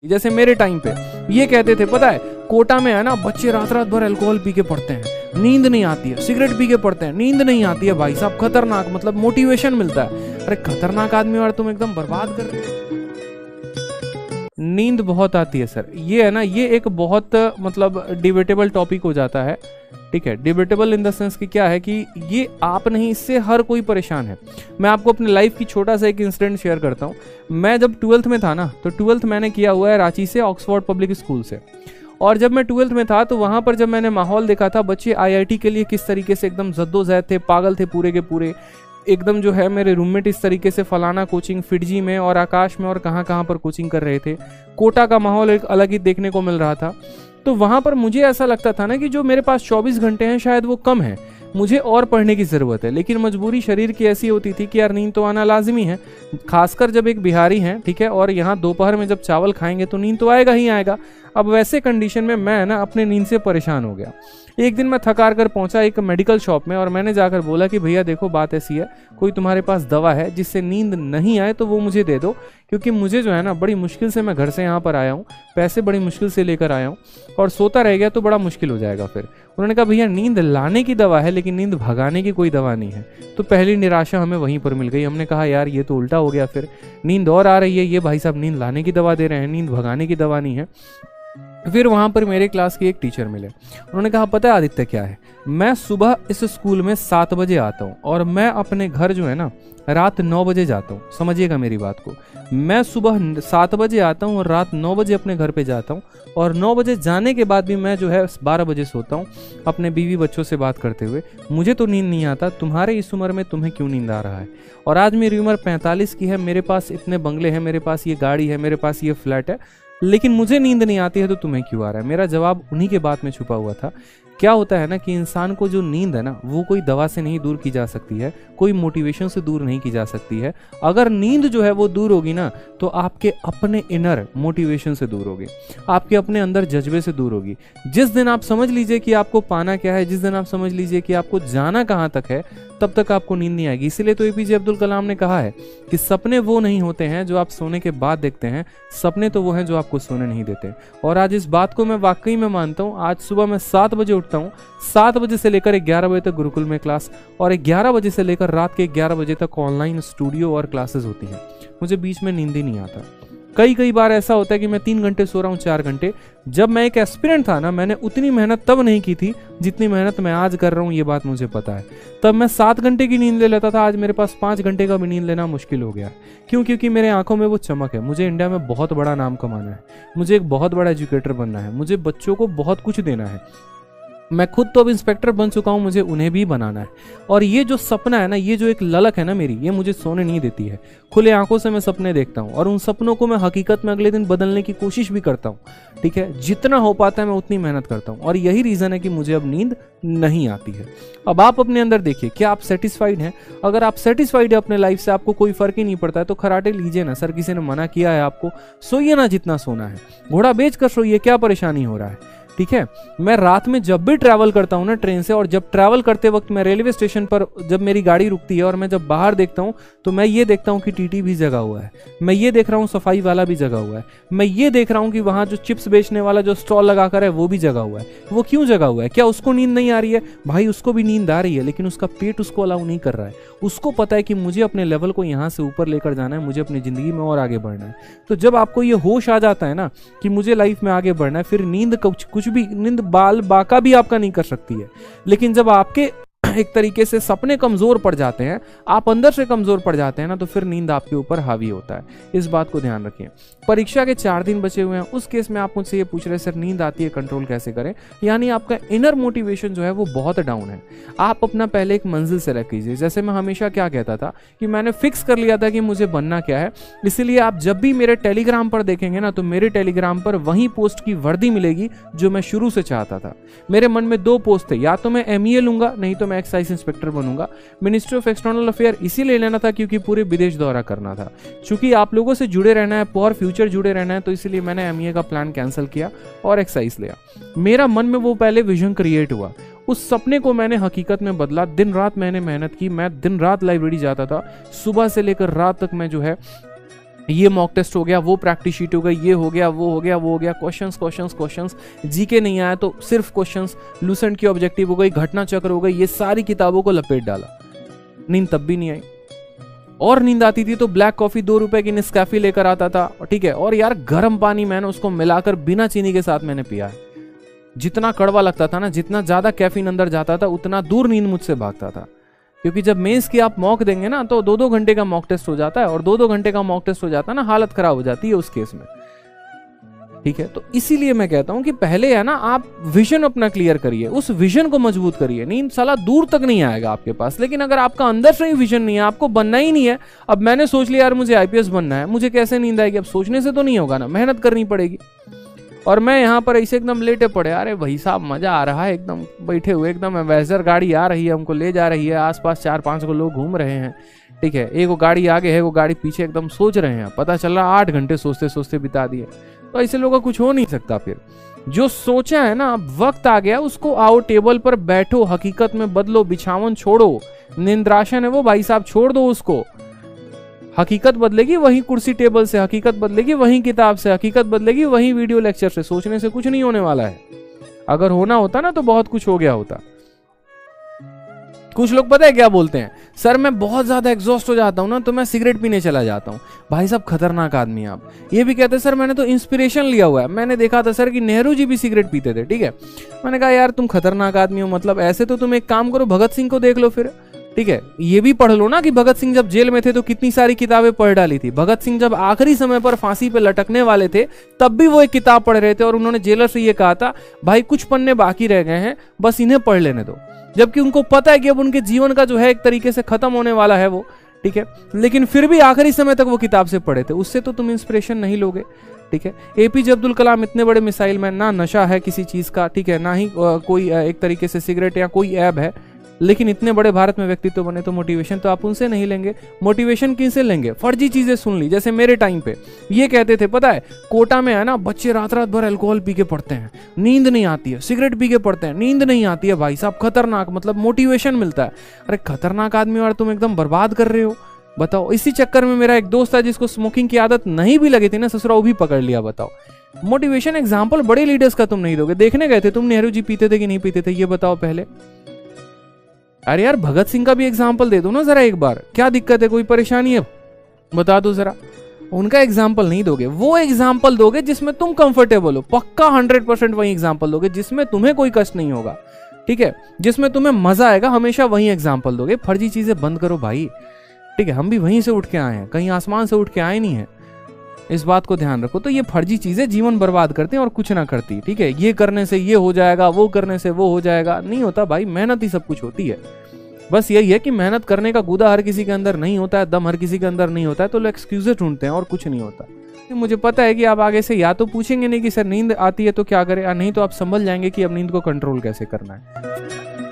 जैसे मेरे टाइम पे ये कहते थे, पता है कोटा में है ना, बच्चे रात रात भर अल्कोहल पी के पढ़ते हैं, नींद नहीं आती है, सिगरेट पी के पढ़ते हैं, नींद नहीं आती है, भाई साहब खतरनाक, मतलब मोटिवेशन मिलता है। अरे खतरनाक आदमी और तुम एकदम बर्बाद कर रहे हो। नींद बहुत आती है सर, ये है ना, ये एक बहुत मतलब डिबेटेबल टॉपिक हो जाता है, ठीक है। डिबेटेबल इन द सेंस कि क्या है कि ये आप नहीं, इससे हर कोई परेशान है। मैं आपको अपने लाइफ की छोटा सा एक इंसिडेंट शेयर करता हूँ। मैं जब 12th में था ना, तो 12th मैंने किया हुआ है रांची से, ऑक्सफोर्ड पब्लिक स्कूल से। और जब मैं 12th में था तो वहाँ पर जब मैंने माहौल देखा था, बच्चे IIT के लिए किस तरीके से एकदम जद्दोजहद थे, पागल थे पूरे के पूरे, एकदम जो है मेरे रूममेट इस तरीके से फलाना कोचिंग फिडजी में और आकाश में और कहाँ कहाँ पर कोचिंग कर रहे थे। कोटा का माहौल एक अलग ही देखने को मिल रहा था। तो वहाँ पर मुझे ऐसा लगता था ना कि जो मेरे पास 24 घंटे हैं शायद वो कम है, मुझे और पढ़ने की ज़रूरत है। लेकिन मजबूरी शरीर की ऐसी होती थी कि यार नींद तो आना लाजमी है, खासकर जब एक बिहारी हैं, ठीक है, और यहाँ दोपहर में जब चावल खाएंगे तो नींद तो आएगा ही आएगा। अब वैसे कंडीशन में मैं ना अपने नींद से परेशान हो गया। एक दिन मैं थक हार कर पहुंचा एक मेडिकल शॉप में और मैंने जाकर बोला कि भैया देखो बात ऐसी है, कोई तुम्हारे पास दवा है जिससे नींद नहीं आए तो वो मुझे दे दो, क्योंकि मुझे जो है ना बड़ी मुश्किल से मैं घर से यहाँ पर आया हूँ, पैसे बड़ी मुश्किल से लेकर आया हूँ और सोता रह गया तो बड़ा मुश्किल हो जाएगा फिर। उन्होंने कहा भैया नींद लाने की दवा है लेकिन नींद भगाने की कोई दवा नहीं है। तो पहली निराशा हमें वहीं पर मिल गई। हमने कहा यार ये तो उल्टा हो गया, फिर नींद और आ रही है, ये भाई साहब नींद लाने की दवा दे रहे हैं, नींद भगाने की दवा नहीं है। फिर वहाँ पर मेरे क्लास के एक टीचर मिले, उन्होंने कहा पता है आदित्य क्या है, मैं सुबह इस स्कूल में 7 बजे आता हूँ और मैं अपने घर जो है ना रात 9 बजे जाता हूँ। समझिएगा मेरी बात को, मैं सुबह 7 बजे आता हूँ और रात 9 बजे अपने घर पे जाता हूँ और 9 बजे जाने के बाद भी मैं जो है 12 बजे सोता हूँ अपने बीवी बच्चों से बात करते हुए। मुझे तो नींद नहीं आता, तुम्हारे इस उम्र में तुम्हें क्यों नींद आ रहा है? और आज मेरी उम्र 45 की है, मेरे पास इतने बंगले हैं, मेरे पास ये गाड़ी है, मेरे पास ये फ्लैट है, लेकिन मुझे नींद नहीं आती है तो तुम्हें क्यों आ रहा है? मेरा जवाब उन्हीं के बात में छुपा हुआ था। क्या होता है ना कि इंसान को जो नींद है ना वो कोई दवा से नहीं दूर की जा सकती है, कोई मोटिवेशन से दूर नहीं की जा सकती है। अगर नींद जो है वो दूर होगी ना तो आपके अपने इनर मोटिवेशन से दूर होगी, आपके अपने अंदर जज्बे से दूर होगी। जिस दिन आप समझ लीजिए कि आपको पाना क्या है, जिस दिन आप समझ लीजिए कि आपको जाना कहाँ तक है, तब तक आपको नींद नहीं आएगी। इसीलिए तो APJ अब्दुल कलाम ने कहा है कि सपने वो नहीं होते हैं जो आप सोने के बाद देखते हैं, सपने तो वो हैं जो आपको सोने नहीं देते। और आज इस बात को मैं वाकई में मानता हूँ। आज सुबह मैं 7 बजे उठता हूँ, 7 बजे से लेकर 11 बजे तक गुरुकुल में क्लास और 11 बजे से लेकर रात के 11 बजे तक ऑनलाइन स्टूडियो और क्लासेस होती हैं। मुझे बीच में नींद ही नहीं आता। कई बार ऐसा होता है कि मैं 3 घंटे सो रहा हूँ, 4 घंटे। जब मैं एक एस्पिरेंट था ना, मैंने उतनी मेहनत तब नहीं की थी जितनी मेहनत मैं आज कर रहा हूँ, ये बात मुझे पता है। तब मैं 7 घंटे की नींद ले लेता था, आज मेरे पास 5 घंटे का भी नींद लेना मुश्किल हो गया। क्यों? क्योंकि मेरे आंखों में वो चमक है। मुझे इंडिया में बहुत बड़ा नाम कमाना है, मुझे एक बहुत बड़ा एजुकेटर बनना है, मुझे बच्चों को बहुत कुछ देना है। मैं खुद तो अब इंस्पेक्टर बन चुका हूँ, मुझे उन्हें भी बनाना है। और ये जो सपना है ना, ये जो एक ललक है ना मेरी, ये मुझे सोने नहीं देती है। खुले आंखों से मैं सपने देखता हूँ और उन सपनों को मैं हकीकत में अगले दिन बदलने की कोशिश भी करता हूँ, ठीक है। जितना हो पाता है मैं उतनी मेहनत करता हूँ और यही रीज़न है कि मुझे अब नींद नहीं आती है। अब आप अपने अंदर देखिए, क्या आप सेटिस्फाइड हैं? अगर आप सेटिस्फाइड है अपने लाइफ से, आपको कोई फर्क ही नहीं पड़ता है, तो खराटे लीजिए ना। सर किसी ने मना किया है आपको? सोइए ना जितना सोना है, घोड़ा बेच कर सोइए, क्या परेशानी हो रहा है, ठीक है। मैं रात में जब भी ट्रैवल करता हूँ ना ट्रेन से, और जब ट्रैवल करते वक्त मैं रेलवे स्टेशन पर जब मेरी गाड़ी रुकती है और मैं जब बाहर देखता हूँ तो मैं ये देखता हूँ कि TT भी जगा हुआ है, मैं ये देख रहा हूँ सफाई वाला भी जगा हुआ है, मैं ये देख रहा हूँ कि वहाँ जो चिप्स बेचने वाला जो स्टॉल लगा कर है वो भी जगा हुआ है। वो क्यों जगा हुआ है? क्या उसको नींद नहीं आ रही है? भाई उसको भी नींद आ रही है, लेकिन उसका पेट उसको अलाउ नहीं कर रहा है। उसको पता है कि मुझे अपने लेवल को यहाँ से ऊपर लेकर जाना है, मुझे अपनी जिंदगी में और आगे बढ़ना है। तो जब आपको ये होश आ जाता है ना कि मुझे लाइफ में आगे बढ़ना है, फिर नींद कुछ भी, नींद बाल बाका भी आपका नहीं कर सकती है। लेकिन जब आपके एक तरीके से सपने कमजोर पड़ जाते हैं, आप अंदर से कमजोर पड़ जाते हैं ना, तो फिर नींद आपके ऊपर हावी होता है। इस बात को ध्यान रखिए। परीक्षा के 4 दिन बचे हुए हैं, उस केस में आप मुझसे ये पूछ रहे सर नींद आती है, कंट्रोल कैसे करें? यानी आपका इनर मोटिवेशन जो है वो बहुत डाउन है। आप अपना पहले एक मंजिल सेलेक्ट कीजिए। जैसे मैं हमेशा क्या कहता था कि मैंने फिक्स कर लिया था कि मुझे बनना क्या है, इसलिए आप जब भी मेरे टेलीग्राम पर देखेंगे ना, तो मेरे टेलीग्राम पर वही पोस्ट की वर्दी मिलेगी जो मैं शुरू से चाहता था। मेरे मन में 2 पोस्ट थे, या तो मैं MEA लूंगा, नहीं तो मैं एक्साइज इंस्पेक्टर बनूंगा। मिनिस्ट्री ऑफ एक्सटर्नल अफेयर इसीलिए लेना था क्योंकि पूरे विदेश दौरा करना था। चूंकि आप लोगों से जुड़े रहना है, फॉर फ्यूचर जुड़े रहना है, तो इसलिए मैंने MEA का प्लान कैंसिल किया और एक्साइज लिया। मेरा मन में वो पहले विजन क्रिएट हुआ, उस सपने को मैंने हकीकत में बदला। दिन रात मैंने मेहनत की, मैं दिन रात लाइब्रेरी जाता था, सुबह से लेकर रात तक मैं जो है ये मॉक टेस्ट हो गया, वो प्रैक्टिस शीट हो गई, ये हो गया, वो हो गया, वो हो गया, क्वेश्चंस क्वेश्चंस क्वेश्चंस, जीके नहीं आया तो सिर्फ क्वेश्चंस, लूसेंट की ऑब्जेक्टिव हो गई, घटना चक्र हो गई, ये सारी किताबों को लपेट डाला। नींद तब भी नहीं आई, और नींद आती थी तो ब्लैक कॉफी 2 रुपए की नेस्कैफे लेकर आता था, ठीक है, और यार गर्म पानी मैंने उसको मिलाकर बिना चीनी के साथ मैंने पिया है। जितना कड़वा लगता था ना, जितना ज्यादा कैफीन अंदर जाता था, उतना दूर नींद मुझसे भागता था। क्योंकि जब मेंस की आप मॉक देंगे ना तो 2-2 घंटे का मॉक टेस्ट हो जाता है, और 2-2 घंटे का मॉक टेस्ट हो जाता है ना, हालत खराब हो जाती है उस केस में, ठीक है। तो इसीलिए मैं कहता हूं कि पहले है ना आप विजन अपना क्लियर करिए, उस विजन को मजबूत करिए। नींद साला दूर तक नहीं आएगा आपके पास, लेकिन अगर आपका अंदर से ही विजन नहीं है, आपको बनना ही नहीं है, अब मैंने सोच लिया यार मुझे आईपीएस बनना है, मुझे कैसे नींद आएगी? अब सोचने से तो नहीं होगा ना, मेहनत करनी पड़ेगी। और मैं यहाँ पर ऐसे एकदम लेटे पड़े, अरे भाई साहब मजा आ रहा है, एकदम बैठे हुए, एकदम एवेंजर गाड़ी आ रही है, हमको ले जा रही है, आसपास 4-5 को लोग घूम रहे हैं, ठीक है, एक वो गाड़ी आगे है, वो गाड़ी पीछे, एकदम सोच रहे हैं, पता चल रहा 8 घंटे सोचते सोचते बिता दिए। तो ऐसे लोगों का कुछ हो नहीं सकता। फिर जो सोचा है ना, अब वक्त आ गया, उसको आओ टेबल पर बैठो, हकीकत में बदलो, बिछावन छोड़ो, निंद्रासन है वो भाई साहब छोड़ दो उसको। हकीकत बदलेगी वही कुर्सी टेबल से, हकीकत बदलेगी वही किताब से, हकीकत बदलेगी वही वीडियो लेक्चर से। सोचने से कुछ नहीं होने वाला है। अगर होना होता ना तो बहुत कुछ हो गया होता। कुछ लोग पता है क्या बोलते हैं, सर मैं बहुत ज्यादा एग्जॉस्ट हो जाता हूं ना तो मैं सिगरेट पीने चला जाता हूं। भाई साहब खतरनाक आदमी आप। ये भी कहते हैं सर मैंने तो इंस्पिरेशन लिया हुआ है, मैंने देखा था सर कि नेहरू जी भी सिगरेट पीते थे, ठीक है। मैंने कहा यार तुम खतरनाक आदमी हो, मतलब ऐसे तो तुम एक काम करो, भगत सिंह को देख लो फिर, ठीक है। ये भी पढ़ लो ना कि भगत सिंह जब जेल में थे तो कितनी सारी किताबें पढ़ डाली थी। भगत सिंह जब आखिरी समय पर फांसी पे लटकने वाले थे तब भी वो एक किताब पढ़ रहे थे, और उन्होंने जेलर से ये कहा था भाई कुछ पन्ने बाकी रह गए हैं, बस इन्हें पढ़ लेने दो। जबकि उनको पता है कि अब उनके जीवन का जो है एक तरीके से खत्म होने वाला है वो, ठीक है, लेकिन फिर भी आखिरी समय तक वो किताब से पढ़े थे। उससे तो तुम इंस्पिरेशन नहीं लोगे, ठीक है। एपीजे अब्दुल कलाम इतने बड़े मिसाइल मैन, ना नशा है किसी चीज का, ठीक है, ना ही कोई एक तरीके से सिगरेट या कोई ऐब है, लेकिन इतने बड़े भारत में व्यक्तित्व बने, तो मोटिवेशन तो आप उनसे नहीं लेंगे। मोटिवेशन किनसे लेंगे? फर्जी चीजें सुन ली। जैसे मेरे टाइम पे ये कहते थे, पता है कोटा में है ना बच्चे रात रात भर अल्कोहल पी के पढ़ते हैं, नींद नहीं आती है, सिगरेट पी के पढ़ते हैं, नींद नहीं आती है। भाई साहब खतरनाक, मतलब मोटिवेशन मिलता है। अरे खतरनाक आदमी और तुम एकदम बर्बाद कर रहे हो, बताओ। इसी चक्कर में मेरा एक दोस्त था जिसको स्मोकिंग की आदत नहीं भी लगी थी ना, ससुरा वो भी पकड़ लिया। बताओ, मोटिवेशन एग्जाम्पल बड़े लीडर्स का तुम नहीं दोगे। देखने गए थे तुम नेहरू जी पीते थे कि नहीं पीते थे, ये बताओ पहले। अरे यार भगत सिंह का भी एग्जाम्पल दे दो ना जरा एक बार, क्या दिक्कत है, कोई परेशानी है, बता दो जरा। उनका एग्जाम्पल नहीं दोगे, वो एग्जाम्पल दोगे जिसमें तुम कंफर्टेबल हो, पक्का 100% वही एग्जाम्पल दोगे जिसमें तुम्हें कोई कष्ट नहीं होगा, ठीक है, जिसमें तुम्हें मजा आएगा, हमेशा वही एग्जाम्पल दोगे। फर्जी चीजें बंद करो भाई, ठीक है। हम भी वहीं से उठ के आए हैं, कहीं आसमान से उठ के आए नहीं है, इस बात को ध्यान रखो। तो ये फर्जी चीजें जीवन बर्बाद करती हैं और कुछ ना करती, ठीक है। ये करने से ये हो जाएगा, वो करने से वो हो जाएगा, नहीं होता भाई। मेहनत ही सब कुछ होती है। बस यही है कि मेहनत करने का गुदा हर किसी के अंदर नहीं होता है, दम हर किसी के अंदर नहीं होता है, तो लोग एक्सक्यूजेस ढूंढते हैं और कुछ नहीं होता। मुझे पता है कि आप आगे से या तो पूछेंगे नहीं कि सर नींद आती है तो क्या करें, या नहीं तो आप समझ जाएंगे कि अब नींद को कंट्रोल कैसे करना है।